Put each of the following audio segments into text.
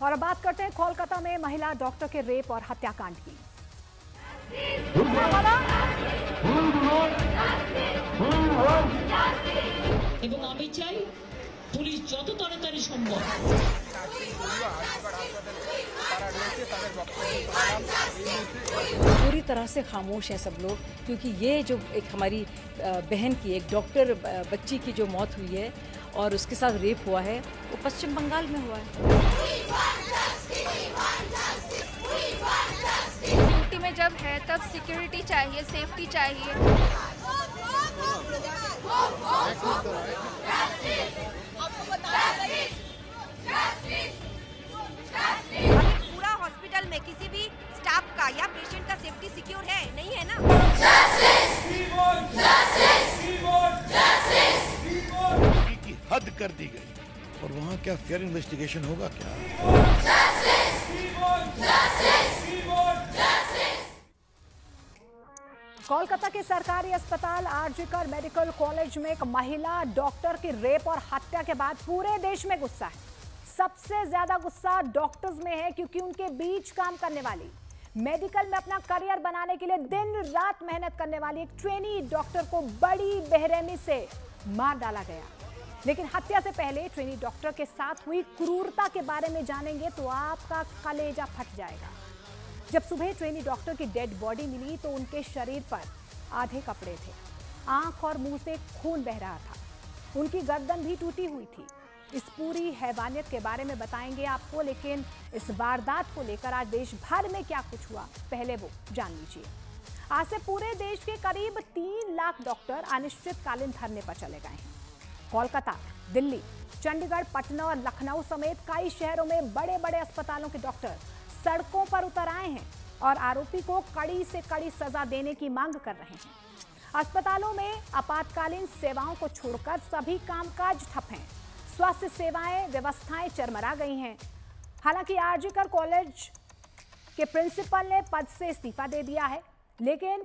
और अब बात करते हैं कोलकाता में महिला डॉक्टर के रेप और हत्याकांड की। এবং আমি চাই পুলিশ যত তাড়াতাড়ি সম্ভব पूरी तरह से खामोश हैं सब लोग, क्योंकि ये जो एक हमारी बहन की, एक डॉक्टर बच्ची की जो मौत हुई है और उसके साथ रेप हुआ है, वो पश्चिम बंगाल में हुआ है। ड्यूटी में जब है तब सिक्योरिटी चाहिए, सेफ्टी चाहिए। पूरा हॉस्पिटल में किसी भी स्टाफ का या पेशेंट का सेफ्टी सिक्योर है, नहीं है ना? की हद कर दी गई और वहाँ क्या फेयर इन्वेस्टिगेशन होगा क्या? कोलकाता के सरकारी अस्पताल आरजीकर मेडिकल कॉलेज में एक महिला डॉक्टर की रेप और हत्या के बाद पूरे देश में गुस्सा है। सबसे ज्यादा गुस्सा डॉक्टर्स में है, क्योंकि उनके बीच काम करने वाली, मेडिकल में अपना करियर बनाने के लिए दिन रात मेहनत करने वाली एक ट्रेनी डॉक्टर को बड़ी बेरहमी से मार डाला गया। लेकिन हत्या से पहले ट्रेनी डॉक्टर के साथ हुई क्रूरता के बारे में जानेंगे तो आपका कलेजा फट जाएगा। जब सुबह ट्रेनी डॉक्टर की डेड बॉडी मिली तो उनके शरीर पर आधे कपड़े थे, आंख और मुंह से खून बह रहा था, उनकी गर्दन भी टूटी हुई थी। इस पूरी हैवानियत के बारे में बताएंगे आपको, लेकिन इस वारदात को लेकर आज देश भर में क्या कुछ हुआ पहले वो जान लीजिए। आज से पूरे देश के करीब 3 लाख डॉक्टर अनिश्चितकालीन धरने पर चले गए हैं। कोलकाता, दिल्ली, चंडीगढ़, पटना और लखनऊ समेत कई शहरों में बड़े बड़े अस्पतालों के डॉक्टर सड़कों पर उतर आए हैं और आरोपी को कड़ी से कड़ी सजा देने की मांग कर रहे हैं। अस्पतालों में आपातकालीन सेवाओं को छोड़कर सभी कामकाज ठप हैं। स्वास्थ्य सेवाएं, व्यवस्थाएं चरमरा गई हैं। हालांकि आरजीकर कॉलेज के प्रिंसिपल ने पद से इस्तीफा दे दिया है, लेकिन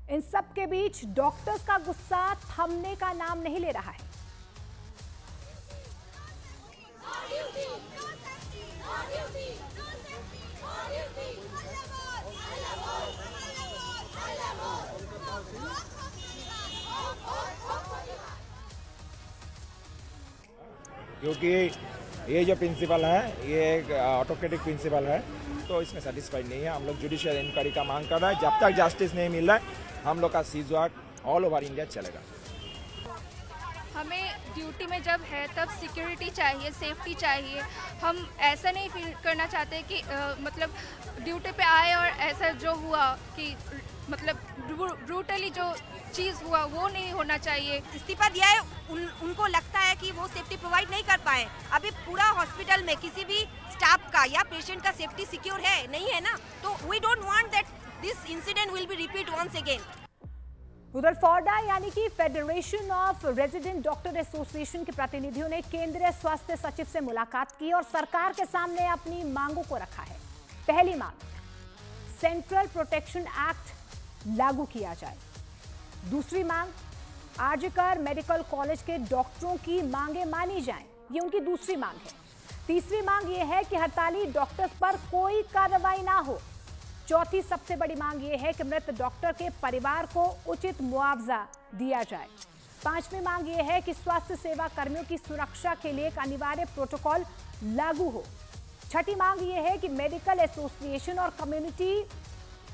इन सब के बीच डॉक्टर्स का गुस्सा थमने का नाम नहीं ले रहा है। क्योंकि ये जो प्रिंसिपल है ये एक ऑटोक्रेटिक प्रिंसिपल है, तो इसमें सेटिस्फाइड नहीं है। हम लोग जुडिशियल इंक्वायरी का मांग कर रहे हैं। जब तक जस्टिस नहीं मिल रहा है हम लोग का सीजवाक ऑल ओवर इंडिया चलेगा। हमें ड्यूटी में जब है तब सिक्योरिटी चाहिए, सेफ्टी चाहिए। हम ऐसा नहीं फील करना चाहते कि मतलब ड्यूटी पे आए और ऐसा जो हुआ कि मतलब ब्रूटली जो चीज़ हुआ वो नहीं होना चाहिए। इस्तीफा दिया है, उनको लगता है कि वो सेफ्टी प्रोवाइड नहीं कर पाए। अभी पूरा हॉस्पिटल में किसी भी स्टाफ का या पेशेंट का सेफ्टी सिक्योर है, नहीं है ना? तो we don't want that this incident will be repeat once again. उधर फोर्डा यानी कि federation of resident doctor association के प्रतिनिधियों ने केंद्रीय स्वास्थ्य सचिव से मुलाकात की और सरकार के सामने अपनी मांगों को रखा है। पहली मांग, सेंट्रल प्रोटेक्शन एक्ट लागू किया जाए। दूसरी मांग, आरजीकर मेडिकल कॉलेज के डॉक्टरों की मांगें मानी जाएं, ये उनकी दूसरी मांग है। तीसरी मांग ये है कि हड़ताली डॉक्टर्स पर कोई कार्रवाई ना हो। चौथी सबसे बड़ी मांग ये है कि मृत डॉक्टर के परिवार को उचित मुआवजा दिया जाए। पांचवी मांग ये है कि स्वास्थ्य सेवा कर्मियों की सुरक्षा के लिए एक अनिवार्य प्रोटोकॉल लागू हो। छठी मांग ये है कि मेडिकल एसोसिएशन और कम्युनिटी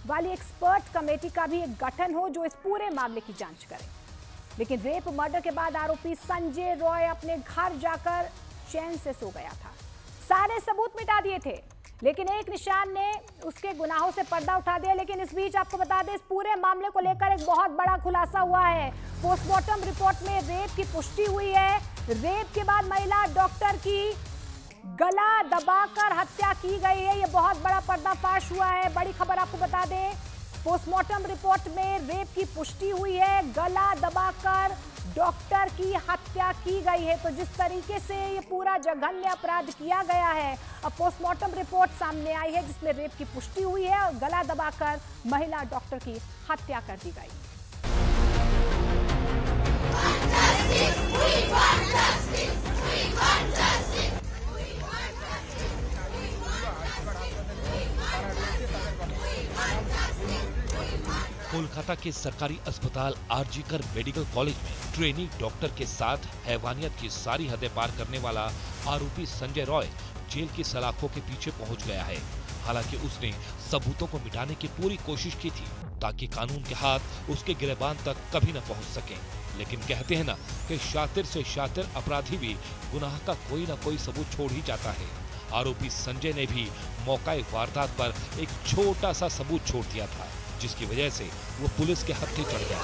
वाली एक्सपर्ट कमेटी का भी एक गठन हो जो इस पूरे मामले की जांच करे। लेकिन रेप मर्डर के बाद आरोपी संजय रॉय अपने घर जाकर चैन से सो गया था। सारे सबूत मिटा दिए थे, लेकिन एक निशान ने उसके गुनाहों से पर्दा उठा दिया। लेकिन इस बीच आपको बता दें, इस पूरे मामले को लेकर एक बहुत बड़ा खुलासा हुआ है। पोस्टमार्टम रिपोर्ट में रेप की पुष्टि हुई है। रेप के बाद महिला डॉक्टर की गला दबाकर हत्या की गई है। यह बहुत बड़ा पर्दाफाश हुआ है। बड़ी खबर आपको बता दें, पोस्टमार्टम रिपोर्ट में रेप की पुष्टि हुई है, गला दबाकर डॉक्टर की हत्या की गई है। तो जिस तरीके से ये पूरा जघन्य अपराध किया गया है, अब पोस्टमार्टम रिपोर्ट सामने आई है जिसमें रेप की पुष्टि हुई है और गला दबाकर महिला डॉक्टर की हत्या कर दी गई। कोलकाता के सरकारी अस्पताल आरजीकर मेडिकल कॉलेज में ट्रेनी डॉक्टर के साथ हैवानियत की सारी हदें पार करने वाला आरोपी संजय रॉय जेल की सलाखों के पीछे पहुंच गया है। हालांकि उसने सबूतों को मिटाने की पूरी कोशिश की थी ताकि कानून के हाथ उसके गिरबान तक कभी न पहुंच सके। लेकिन कहते हैं ना कि शातिर से शातिर अपराधी भी गुनाह का कोई न कोई सबूत छोड़ ही जाता है। आरोपी संजय ने भी मौकाए वारदात पर एक छोटा सा सबूत छोड़ दिया था, जिसकी वजह से वो पुलिस के हत्थे चढ़ गया।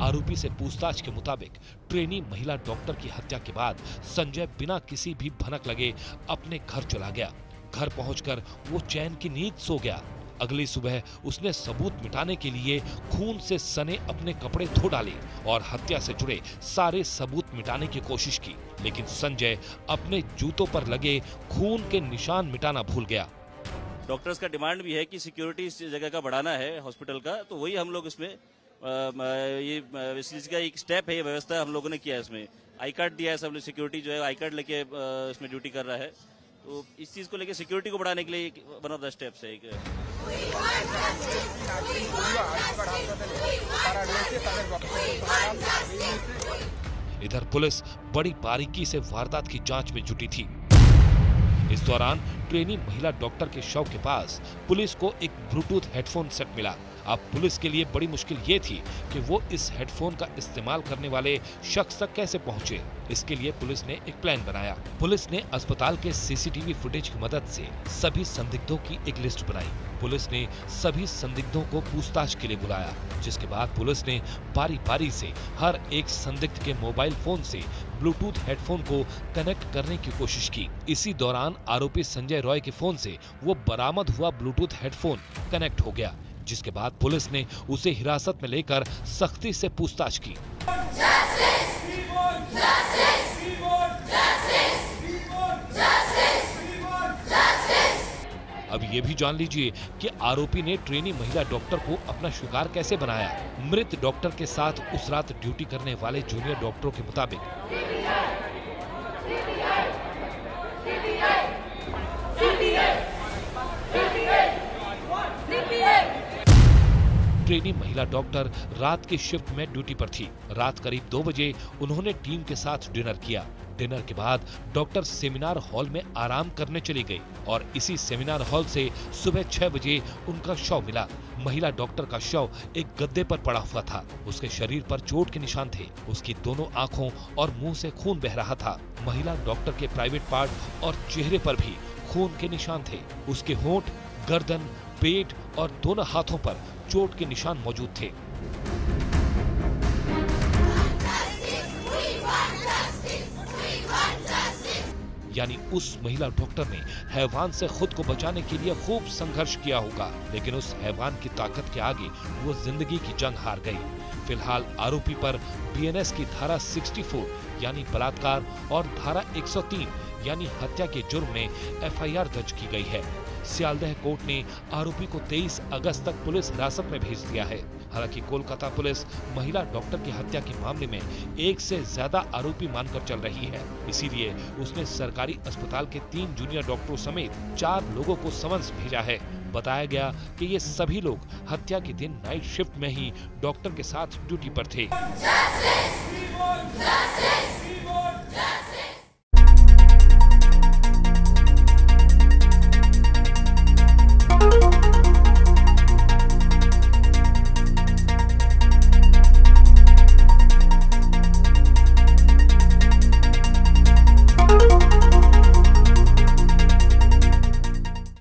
आरोपी से पूछताछ के मुताबिक ट्रेनी महिला डॉक्टर की हत्या के बाद संजय बिना किसी भी भनक लगे अपने घर चला गया। घर पहुंचकर वो चैन की नींद सो गया। अगली सुबह उसने सबूत मिटाने के लिए खून से सने अपने कपड़े धो डाले और हत्या से जुड़े सारे सबूत मिटाने की कोशिश की, लेकिन संजय अपने जूतों पर लगे खून के निशान मिटाना भूल गया। डॉक्टर्स का डिमांड भी है कि सिक्योरिटी इस जगह का बढ़ाना है हॉस्पिटल का, तो वही हम लोग इसमें ये इस चीज का एक स्टेप है, ये व्यवस्था हम लोगों ने किया है। इसमें आई कार्ड दिया है, सब लोग सिक्योरिटी जो है आई कार्ड लेके इसमें ड्यूटी कर रहा है। तो इस चीज को लेके सिक्योरिटी को बढ़ाने के लिए वन ऑफ द स्टेप्स है। इधर पुलिस बड़ी बारीकी से वारदात की जांच में जुटी थी। इस दौरान ट्रेनी महिला डॉक्टर के शव के पास पुलिस को एक ब्लूटूथ हेडफोन सेट मिला। अब पुलिस के लिए बड़ी मुश्किल ये थी कि वो इस हेडफोन का इस्तेमाल करने वाले शख्स तक कैसे पहुंचे। इसके लिए पुलिस ने एक प्लान बनाया। पुलिस ने अस्पताल के सीसीटीवी फुटेज की मदद से सभी संदिग्धों की एक लिस्ट बनाई। पुलिस ने सभी संदिग्धों को पूछताछ के लिए बुलाया, जिसके बाद पुलिस ने बारी बारी से हर एक संदिग्ध के मोबाइल फोन से ब्लूटूथ हेडफोन को कनेक्ट करने की कोशिश की। इसी दौरान आरोपी संजय रॉय के फोन से वो बरामद हुआ ब्लूटूथ हेडफोन कनेक्ट हो गया, जिसके बाद पुलिस ने उसे हिरासत में लेकर सख्ती से पूछताछ की। अब ये भी जान लीजिए कि आरोपी ने ट्रेनी महिला डॉक्टर को अपना शिकार कैसे बनाया। मृत डॉक्टर के साथ उस रात ड्यूटी करने वाले जूनियर डॉक्टरों के मुताबिक ट्रेनी महिला डॉक्टर रात की शिफ्ट में ड्यूटी पर थी। रात करीब 2 बजे उन्होंने टीम के साथ डिनर किया। डिनर के बाद डॉक्टर सेमिनार हॉल में आराम करने चली गई और इसी सेमिनार हॉल से सुबह 6 बजे उनका शव मिला। महिला डॉक्टर का शव एक गद्दे पर पड़ा हुआ था। उसके शरीर पर चोट के निशान थे। उसकी दोनों आंखों और मुंह से खून बह रहा था। महिला डॉक्टर के प्राइवेट पार्ट और चेहरे पर भी खून के निशान थे। उसके होंठ, गर्दन, पेट और दोनों हाथों पर चोट के निशान मौजूद थे। यानी उस महिला डॉक्टर ने हैवान से खुद को बचाने के लिए खूब संघर्ष किया होगा, लेकिन उस हैवान की ताकत के आगे वो जिंदगी की जंग हार गई। फिलहाल आरोपी पर बीएनएस की धारा 64 यानी बलात्कार और धारा 103 यानी हत्या के जुर्म में एफआईआर दर्ज की गई है। सियालदह कोर्ट ने आरोपी को 23 अगस्त तक पुलिस हिरासत में भेज दिया है। हालांकि कोलकाता पुलिस महिला डॉक्टर की हत्या के मामले में 1 से ज्यादा आरोपी मानकर चल रही है। इसीलिए उसने सरकारी अस्पताल के 3 जूनियर डॉक्टरों समेत 4 लोगों को समन्स भेजा है। बताया गया कि ये सभी लोग हत्या के दिन नाइट शिफ्ट में ही डॉक्टर के साथ ड्यूटी पर थे।